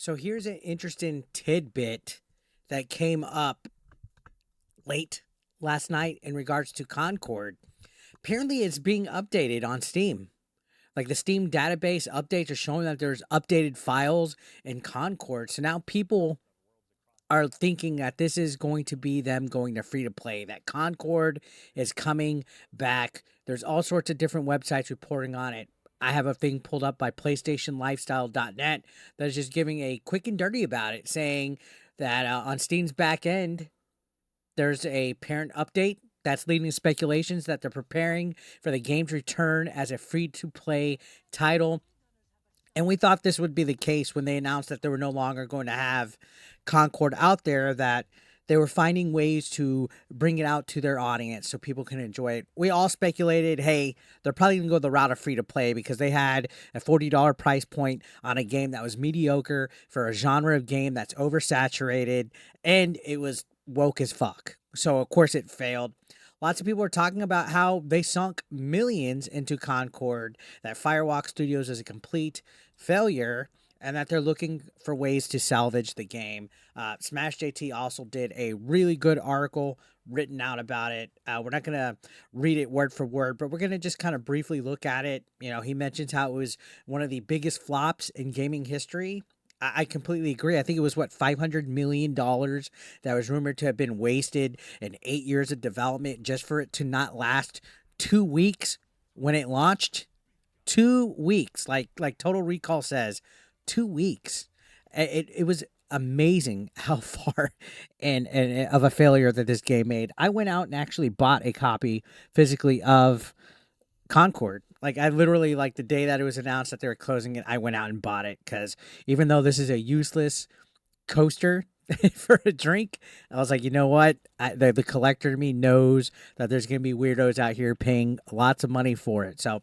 So here's an interesting tidbit that came up late last night in regards to Concord. Apparently, it's being updated on Steam. Like the Steam database updates are showing that there's updated files in Concord. So now people are thinking that this is going to be them going to free to play, that Concord is coming back. There's all sorts of different websites reporting on it. I have a thing pulled up by PlayStationLifestyle.net that is just giving a quick and dirty about it, saying that on Steam's back end, there's a parent update that's leading to speculations that they're preparing for the game's return as a free to play title. And we thought this would be the case when they announced that they were no longer going to have Concord out there, that they were finding ways to bring it out to their audience so people can enjoy it. We all speculated, hey, they're probably going to go the route of free to play because they had a $40 price point on a game that was mediocre for a genre of game that's oversaturated, and it was woke as fuck. So, of course, it failed. Lots of people are talking about how they sunk millions into Concord, that Firewalk Studios is a complete failure, and that they're looking for ways to salvage the game. Smash JT also did a really good article written out about it. We're not going to read it word for word, but we're going to just kind of briefly look at it. You know, he mentions how it was one of the biggest flops in gaming history. I completely agree. I think it was $500 million that was rumored to have been wasted in 8 years of development just for it to not last 2 weeks when it launched. 2 weeks, like Total Recall says, 2 weeks. It was amazing how far and of a failure that this game made. I went out and actually bought a copy physically of Concord. Like I literally, like the day that it was announced that they were closing it, I went out and bought it because even though this is a useless coaster for a drink, I was like, you know what? The collector in me knows that there's gonna be weirdos out here paying lots of money for it. So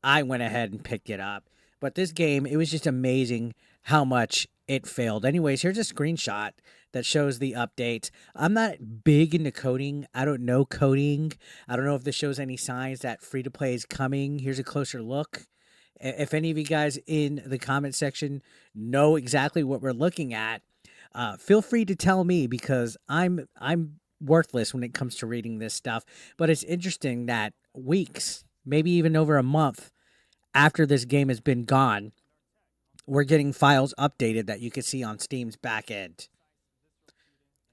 I went ahead and picked it up. But this game, it was just amazing how much it failed. Anyways, here's a screenshot that shows the updates. I'm not big into coding. I don't know coding. I don't know if this shows any signs that free to play is coming. Here's a closer look. If any of you guys in the comment section know exactly what we're looking at, feel free to tell me because I'm worthless when it comes to reading this stuff. But it's interesting that weeks, maybe even over a month after this game has been gone, we're getting files updated that you can see on Steam's back end.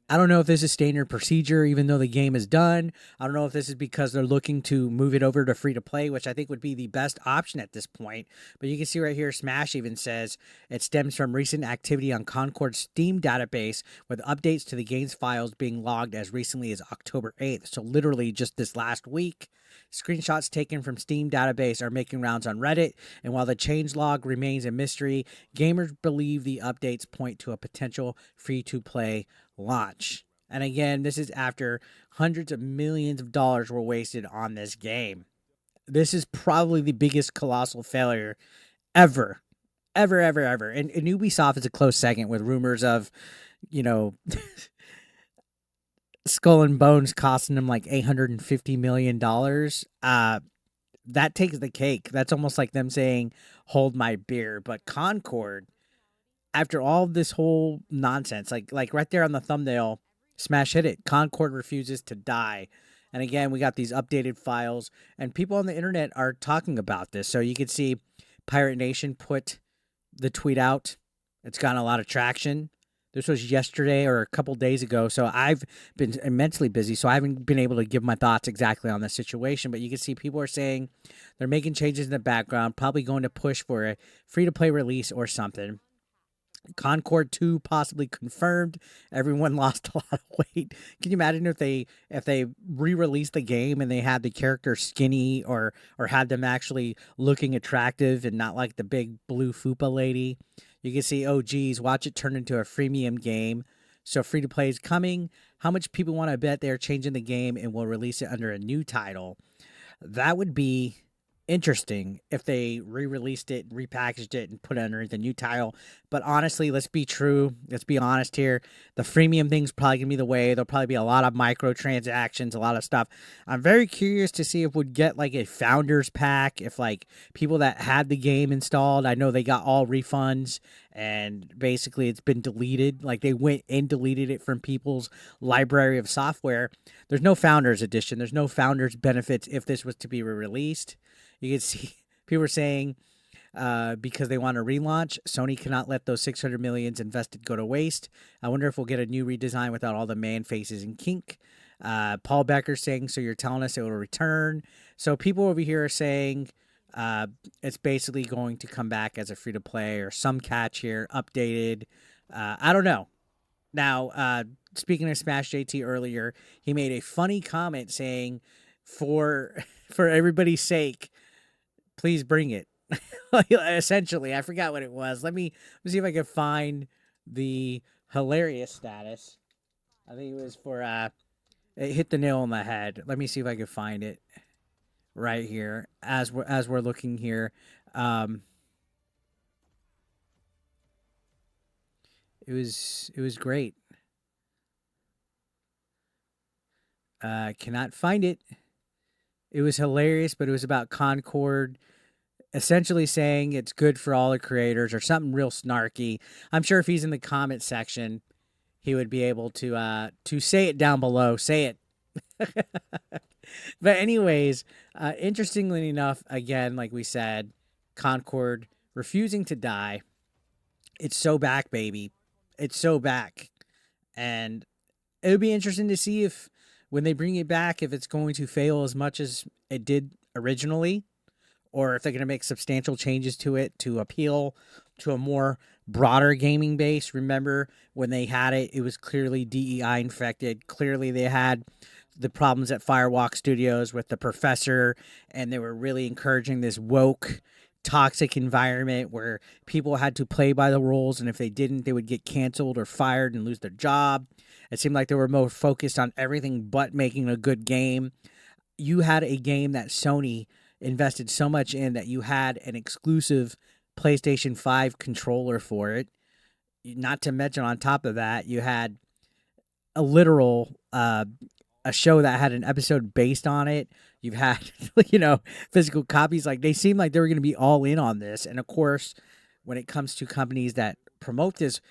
I don't know if this is standard procedure, even though the game is done. I don't know if this is because they're looking to move it over to free to play, which I think would be the best option at this point. But you can see right here, Smash even says it stems from recent activity on Concord's Steam database with updates to the game's files being logged as recently as October 8th. So literally just this last week. Screenshots taken from Steam database are making rounds on Reddit, and while the changelog remains a mystery, gamers believe the updates point to a potential free-to-play launch. And again, this is after hundreds of millions of dollars were wasted on this game. This is probably the biggest colossal failure ever. Ever. And Ubisoft is a close second with rumors of, you know, Skull and Bones costing them like $850 million. That takes the cake. That's almost like them saying, hold my beer. But Concord, after all this whole nonsense, like right there on the thumbnail, Smash hit it. Concord refuses to die. And again, we got these updated files, and people on the internet are talking about this. So you can see Pirate Nation put the tweet out. It's gotten a lot of traction. This was yesterday or a couple days ago, so I've been immensely busy, so I haven't been able to give my thoughts exactly on the situation. But you can see people are saying they're making changes in the background, probably going to push for a free-to-play release or something. Concord 2 possibly confirmed. Everyone lost a lot of weight. Can you imagine if they re-released the game and they had the character skinny or had them actually looking attractive and not like the big blue fupa lady? You can see, oh geez, watch it turn into a freemium game. So free to play is coming. How much people want to bet they're changing the game and will release it under a new title? That would be interesting if they re-released it, repackaged it, and put it under the new title. But honestly, let's be true. Let's be honest here. The freemium thing's probably gonna be the way. There'll probably be a lot of microtransactions, a lot of stuff. I'm very curious to see if we'd get like a founders pack. If like people that had the game installed, I know they got all refunds, and basically it's been deleted. Like they went and deleted it from people's library of software. There's no founders edition. There's no founders benefits if this was to be re-released. You can see people were saying because they want a relaunch, Sony cannot let those 600 millions invested go to waste. I wonder if we'll get a new redesign without all the man faces and kink. Paul Becker saying, so you're telling us it will return. So people over here are saying it's basically going to come back as a free to play or some catch here, updated. I don't know. Now, speaking of Smash JT earlier, he made a funny comment saying, for everybody's sake, please bring it. Essentially, I forgot what it was. Let me see if I can find the hilarious status. I think it was for it hit the nail on the head. Let me see if I can find it right here as we're looking here. It was great. Cannot find it. It was hilarious, but it was about Concord essentially saying it's good for all the creators or something real snarky. I'm sure if he's in the comment section, he would be able to say it down below. Say it. But anyways, interestingly enough, again, like we said, Concord refusing to die. It's so back, baby. It's so back. And it would be interesting to see if when they bring it back, if it's going to fail as much as it did originally, or if they're going to make substantial changes to it to appeal to a more broader gaming base. Remember when they had it, it was clearly DEI infected. Clearly they had the problems at Firewalk Studios with the professor, and they were really encouraging this woke, toxic environment where people had to play by the rules, and if they didn't, they would get canceled or fired and lose their job. It seemed like they were more focused on everything but making a good game. You had a game that Sony invested so much in that you had an exclusive PlayStation 5 controller for it. Not to mention, on top of that, you had a literal a show that had an episode based on it. You've had, physical copies. Like, they seem like they were going to be all in on this. And of course, when it comes to companies that promote this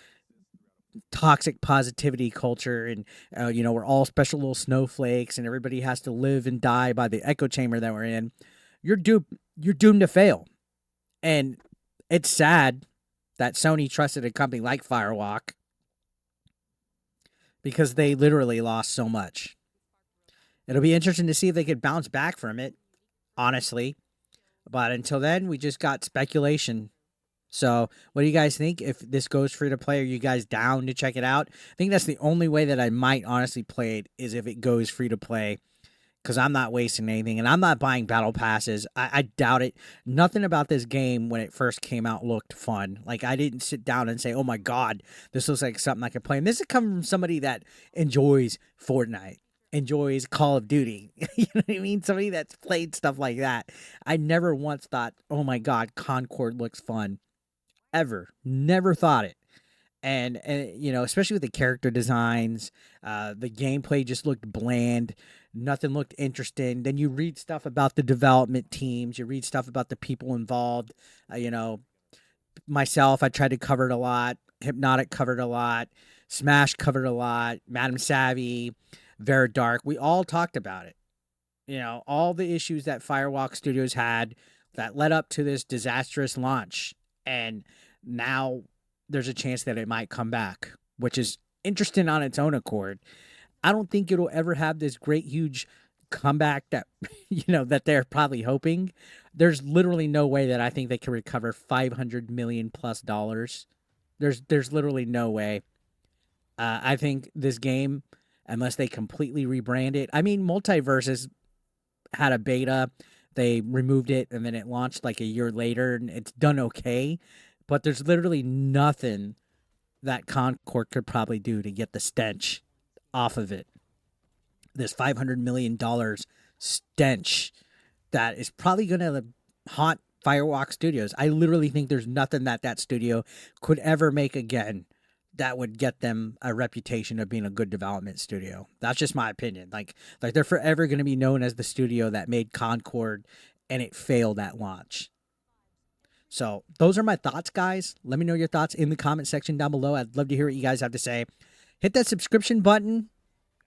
toxic positivity culture and, we're all special little snowflakes and everybody has to live and die by the echo chamber that we're in, you're doomed to fail. And it's sad that Sony trusted a company like Firewalk because they literally lost so much. It'll be interesting to see if they could bounce back from it, honestly. But until then, we just got speculation. So what do you guys think? If this goes free to play, are you guys down to check it out? I think that's the only way that I might honestly play it is if it goes free to play, because I'm not wasting anything and I'm not buying battle passes. I doubt it. Nothing about this game when it first came out looked fun. Like, I didn't sit down and say, oh my God, this looks like something I could play. And this is coming from somebody that enjoys Fortnite, enjoys Call of Duty. You know what I mean? Somebody that's played stuff like that. I never once thought, oh my God, Concord looks fun. Ever. Never thought it. And especially with the character designs, the gameplay just looked bland. Nothing looked interesting. Then you read stuff about the development teams. You read stuff about the people involved. Myself, I tried to cover it a lot. Hypnotic covered a lot. Smash covered a lot. Madam Savvy, Very Dark. We all talked about it. All the issues that Firewalk Studios had that led up to this disastrous launch. And now there's a chance that it might come back, which is interesting on its own accord. I don't think it'll ever have this great, huge comeback that, that they're probably hoping. There's literally no way that I think they can recover $500 million plus. There's literally no way. I think this game, unless they completely rebrand it, I mean, Multiverses had a beta. They removed it and then it launched like a year later and it's done okay. But there's literally nothing that Concord could probably do to get the stench off of it. This $500 million stench that is probably going to haunt Firewalk Studios. I literally think there's nothing that studio could ever make again that would get them a reputation of being a good development studio. That's just my opinion. Like they're forever going to be known as the studio that made Concord and it failed at launch. So those are my thoughts, guys. Let me know your thoughts in the comment section down below. I'd love to hear what you guys have to say. Hit that subscription button.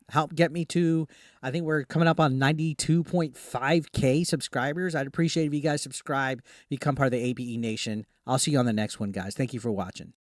Help get me to, I think we're coming up on 92.5K subscribers. I'd appreciate if you guys subscribe, become part of the ABE Nation. I'll see you on the next one, guys. Thank you for watching.